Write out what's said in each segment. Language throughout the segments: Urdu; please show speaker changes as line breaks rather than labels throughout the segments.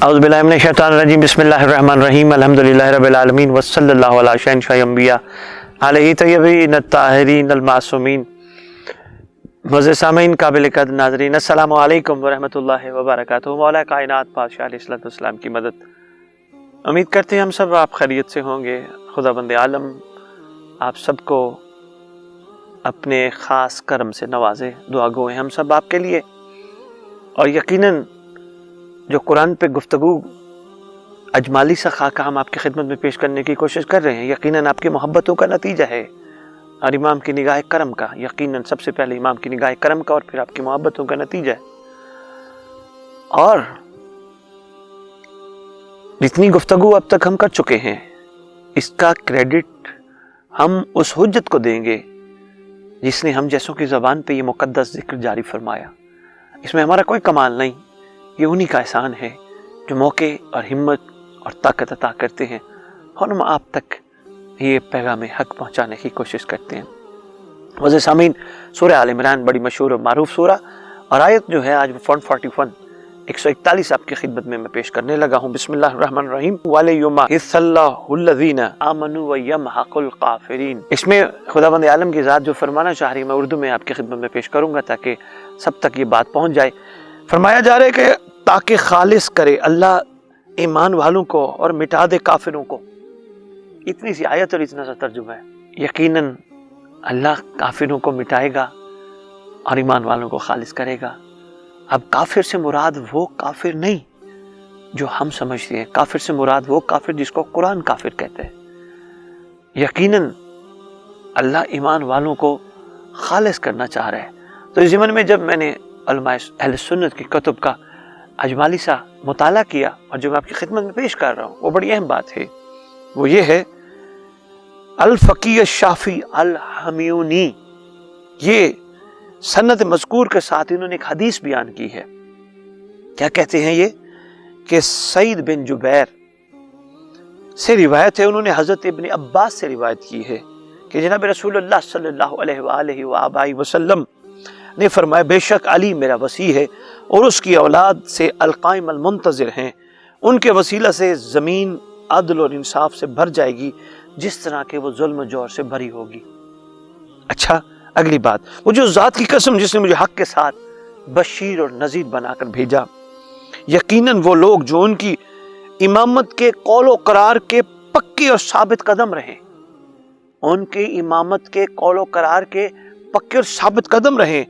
اعوذ باللہ من الشیطان الرجیم بسم اللہ الرحمن الرحیم الحمدللہ رب العالمین وصلی اللہ علی شہنشاہ انبیاء علیہ طیبین الطاہرین المعصومین۔ معزز سامعین، قابل قدر ناظرین، السلام علیکم ورحمۃ اللہ وبرکاتہ۔ مولا کائنات بادشاہ علیہ الصلوۃ والسلام کی مدد، امید کرتے ہیں ہم سب آپ خیریت سے ہوں گے۔ خدا بند عالم آپ سب کو اپنے خاص کرم سے نوازے، دعا گو ہیں ہم سب آپ کے لیے۔ اور یقیناً جو قرآن پہ گفتگو اجمالی سا خاکہ ہم آپ کی خدمت میں پیش کرنے کی کوشش کر رہے ہیں، یقیناً آپ کی محبتوں کا نتیجہ ہے اور امام کی نگاہ کرم کا، یقیناً سب سے پہلے امام کی نگاہ کرم کا اور پھر آپ کی محبتوں کا نتیجہ ہے۔ اور جتنی گفتگو اب تک ہم کر چکے ہیں، اس کا کریڈٹ ہم اس حجت کو دیں گے جس نے ہم جیسوں کی زبان پہ یہ مقدس ذکر جاری فرمایا۔ اس میں ہمارا کوئی کمال نہیں، یہ انہی کا احسان ہے جو موقع اور ہمت اور طاقت عطا کرتے ہیں اور ہم آپ تک یہ پیغام حق پہنچانے کی کوشش کرتے ہیں۔ معزز سامعین، سورہ آل عمران بڑی مشہور اور معروف سورہ، اور آیت جو ہے آج 141 آپ کی خدمت میں پیش کرنے لگا ہوں۔ بسم اللہ الرحمن الرحیم۔ وَلِيُمَحِّصَ اللَّهُ الَّذِينَ آمَنُوا وَيَمْحَقُ الْكَافِرِينَ۔ اس میں خداوند عالم کی ذات جو فرمانا چاہ رہی ہے، میں اردو میں آپ کی خدمت میں پیش کروں گا تاکہ سب تک یہ بات پہنچ جائے۔ فرمایا جا رہا ہے کہ تاکہ خالص کرے اللہ ایمان والوں کو اور مٹا دے کافروں کو۔ اتنی سی آیت اور اتنا سا ترجمہ ہے۔ یقیناً اللہ کافروں کو مٹائے گا اور ایمان والوں کو خالص کرے گا۔ اب کافر سے مراد وہ کافر نہیں جو ہم سمجھتے ہیں، کافر سے مراد وہ کافر جس کو قرآن کافر کہتے ہیں۔ یقیناً اللہ ایمان والوں کو خالص کرنا چاہ رہا ہے۔ تو اس ضمن میں جب میں نے علماء اہل سنت کی کتب کا اجمالی سا مطالعہ کیا اور جو میں آپ کی خدمت میں پیش کر رہا ہوں، وہ بڑی اہم بات ہے۔ وہ یہ ہے الفقیہ الشافعی الحمیونی، یہ سند مذکور کے ساتھ انہوں نے ایک حدیث بیان کی ہے۔ کیا کہتے ہیں یہ کہ سعید بن جبیر سے روایت ہے، انہوں نے حضرت ابن عباس سے روایت کی ہے کہ جناب رسول اللہ صلی اللہ علیہ وآلہ وآبائہ وسلم نے فرمایا، بے شک علی میرا وصی ہے اور اس کی اولاد سے القائم المنتظر ہیں، ان کے وسیلہ سے زمین عدل اور انصاف سے بھر جائے گی جس طرح کہ وہ ظلم و جور سے بھری ہوگی۔ اچھا، اگلی بات، وہ جو ذات کی قسم جس نے مجھے حق کے ساتھ بشیر اور نذیر بنا کر بھیجا، یقیناً وہ لوگ جو ان کی امامت کے قول و قرار کے پکے اور ثابت قدم رہیں، ان کے امامت کے قول و قرار کے پکے اور ثابت قدم رہیں،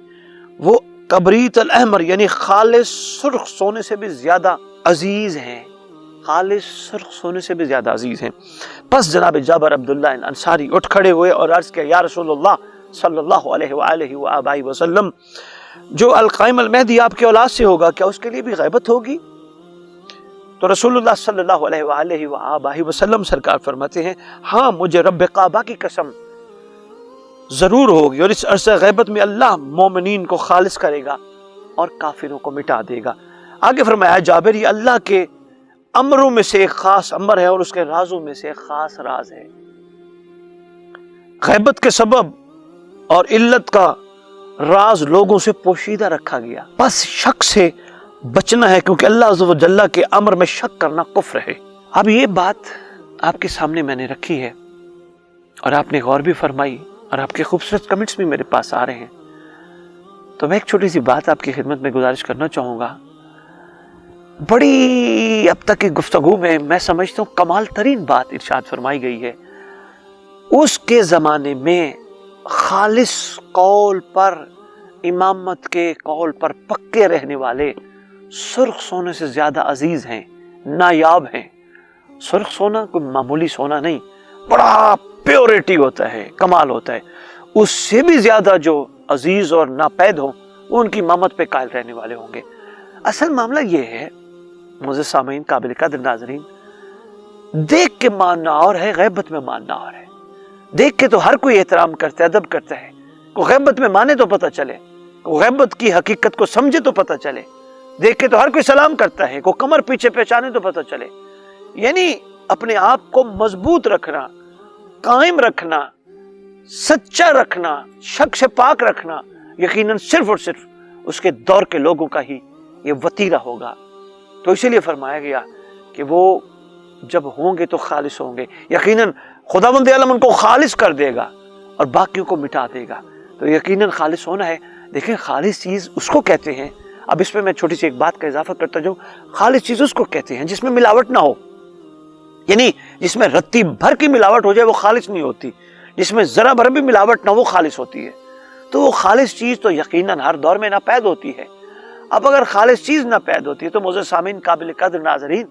وہ کبریت الاحمر یعنی خالص سرخ سونے سے بھی زیادہ عزیز ہیں، خالص سرخ سونے سے بھی زیادہ عزیز ہیں۔ پس جناب جابر عبداللہ انصاری اٹھ کھڑے ہوئے اور عرض کیا، یا رسول اللہ صلی اللہ علیہ وآلہ وآبائہ وسلم، جو القائم المہدی آپ کے اولاد سے ہوگا، کیا اس کے لیے بھی غیبت ہوگی؟ تو رسول اللہ صلی اللہ علیہ وآلہ وآبائہ وسلم سرکار فرماتے ہیں، ہاں مجھے رب کعبہ کی قسم ضرور ہوگی، اور اس عرصہ غیبت میں اللہ مومنین کو خالص کرے گا اور کافروں کو مٹا دے گا۔ آگے فرمایا، جابر یہ اللہ کے امروں میں سے ایک خاص امر ہے اور اس کے رازوں میں سے ایک خاص راز ہے۔ غیبت کے سبب اور علت کا راز لوگوں سے پوشیدہ رکھا گیا، بس شک سے بچنا ہے کیونکہ اللہ عز و جل کے امر میں شک کرنا کفر ہے۔ اب یہ بات آپ کے سامنے میں نے رکھی ہے اور آپ نے غور بھی فرمائی اور آپ کے خوبصورت کمنٹس بھی میرے پاس آ رہے ہیں، تو میں ایک چھوٹی سی بات آپ کی خدمت میں گزارش کرنا چاہوں گا۔ بڑی اب تک کی گفتگو میں میں سمجھتا ہوں کمال ترین بات ارشاد فرمائی گئی ہے۔ اس کے زمانے میں خالص قول پر، امامت کے قول پر پکے رہنے والے سرخ سونے سے زیادہ عزیز ہیں، نایاب ہیں۔ سرخ سونا کوئی معمولی سونا نہیں، بڑا پیورٹی ہوتا ہے، کمال ہوتا ہے۔ اس سے بھی زیادہ جو عزیز اور ناپید ہوں وہ ان کی امامت پہ قائل رہنے والے ہوں گے۔ اصل معاملہ یہ ہے معزز سامعین، قابل قدر ناظرین، دیکھ کے ماننا اور ہے، غیبت میں ماننا اور ہے۔ دیکھ کے تو ہر کوئی احترام کرتا ہے، ادب کرتا ہے، کوئی غیبت میں مانے تو پتہ چلے، کوئی غیبت کی حقیقت کو سمجھے تو پتہ چلے۔ دیکھ کے تو ہر کوئی سلام کرتا ہے، کوئی کمر پیچھے پہچانے تو پتہ چلے۔ یعنی اپنے آپ کو مضبوط رکھنا، قائم رکھنا، سچا رکھنا، شک سے پاک رکھنا، یقیناً صرف اور صرف اس کے دور کے لوگوں کا ہی یہ وتیرہ ہوگا۔ تو اسی لیے فرمایا گیا کہ وہ جب ہوں گے تو خالص ہوں گے، یقیناً خداوند عالم ان کو خالص کر دے گا اور باقیوں کو مٹا دے گا۔ تو یقیناً خالص ہونا ہے۔ دیکھیں خالص چیز اس کو کہتے ہیں، اب اس پہ میں چھوٹی سی ایک بات کا اضافہ کرتا جاؤں، خالص چیز اس کو کہتے ہیں جس میں ملاوٹ نہ ہو، یعنی جس میں رتی بھر کی ملاوٹ ہو جائے وہ خالص نہیں ہوتی، جس میں ذرا بھر بھی ملاوٹ نہ ہو وہ خالص ہوتی ہے۔ تو وہ خالص چیز تو یقیناً ہر دور میں ناپید ہوتی ہے۔ اب اگر خالص چیز ناپید ہوتی ہے تو معزز سامعین، قابل قدر ناظرین،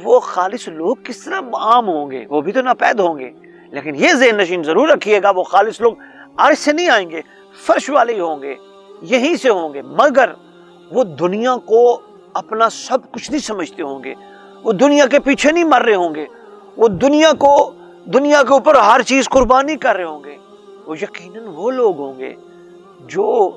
وہ خالص لوگ کس طرح عام ہوں گے؟ وہ بھی تو ناپید ہوں گے۔ لیکن یہ ذہن نشین ضرور رکھیے گا، وہ خالص لوگ عرش سے نہیں آئیں گے، فرش والے ہی ہوں گے، یہیں سے ہوں گے، مگر وہ دنیا کو اپنا سب کچھ نہیں سمجھتے ہوں گے، وہ دنیا کے پیچھے نہیں مر رہے ہوں گے، وہ دنیا کے اوپر ہر چیز قربانی کر رہے ہوں گے۔ وہ یقیناً وہ لوگ ہوں گے جو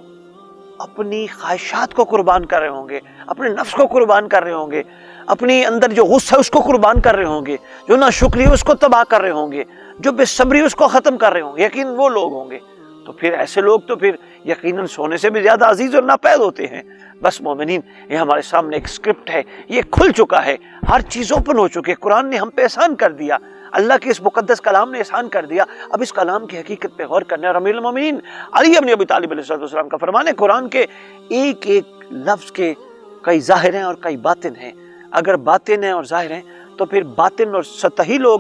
اپنی خواہشات کو قربان کر رہے ہوں گے، اپنے نفس کو قربان کر رہے ہوں گے، اپنی اندر جو غصہ ہے اس کو قربان کر رہے ہوں گے، جو ناشکری ہے اس کو تباہ کر رہے ہوں گے، جو بے صبری اس کو ختم کر رہے ہوں گے۔ یقین وہ لوگ ہوں گے۔ تو پھر ایسے لوگ تو پھر یقیناً سونے سے بھی زیادہ عزیز اور ناپید ہوتے ہیں۔ بس مومنین، یہ ہمارے سامنے ایک اسکرپٹ ہے، یہ کھل چکا ہے، ہر چیز اوپن ہو چکی ہے۔ قرآن نے ہم پہ احسان کر دیا، اللہ کے اس مقدس کلام نے احسان کر دیا۔ اب اس کلام کی حقیقت پہ غور کرنا ہے۔ اور امیر المومنین علی ابن ابی طالب علیہ السلام کا فرمان ہے، قرآن کے ایک ایک لفظ کے کئی ظاہر ہیں اور کئی باطن ہیں۔ اگر باطن ہیں اور ظاہر ہیں تو پھر باطن اور سطحی لوگ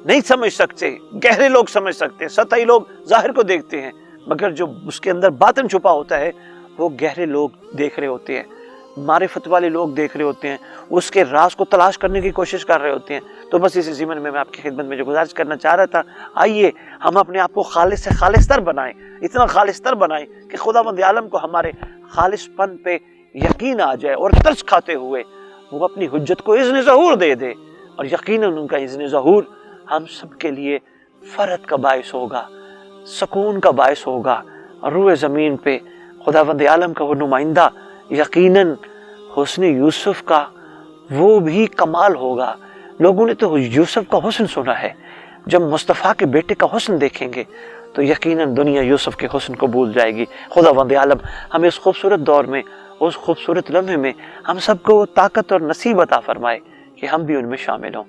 نہیں سمجھ سکتے، گہرے لوگ سمجھ سکتے ہیں، سطحی لوگ ظاہر کو دیکھتے ہیں، مگر جو اس کے اندر باطن چھپا ہوتا ہے وہ گہرے لوگ دیکھ رہے ہوتے ہیں، معرفت والے لوگ دیکھ رہے ہوتے ہیں، اس کے راز کو تلاش کرنے کی کوشش کر رہے ہوتے ہیں۔ تو بس اسی ضمن میں آپ کی خدمت میں جو گزارش کرنا چاہ رہا تھا، آئیے ہم اپنے آپ کو خالص سے خالص تر بنائیں، اتنا خالص تر بنائیں کہ خداوند عالم کو ہمارے خالص پن پہ یقین آ جائے، اور ترس کھاتے ہوئے وہ اپنی حجت کو اذن ظہور دے دے، اور یقیناً ان کا اذن ظہور ہم سب کے لیے فرحت کا باعث ہوگا، سکون کا باعث ہوگا۔ روئے زمین پہ خداوند عالم کا وہ نمائندہ یقیناً حسن یوسف کا وہ بھی کمال ہوگا۔ لوگوں نے تو یوسف کا حسن سنا ہے، جب مصطفیٰ کے بیٹے کا حسن دیکھیں گے تو یقیناً دنیا یوسف کے حسن کو بھول جائے گی۔ خداوند عالم ہمیں اس خوبصورت دور میں، اس خوبصورت لمحے میں ہم سب کو طاقت اور نصیب عطا فرمائے کہ ہم بھی ان میں شامل ہوں۔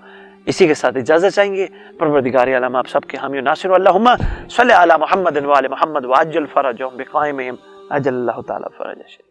اسی کے ساتھ اجازت چاہیں گے۔ پروردگار عالم آپ سب کے حامی و ناصر، اللہم صلی علی محمد و آل محمد وعجل فرجہم بقائمہم، عجل اللہ تعالی فرجہ۔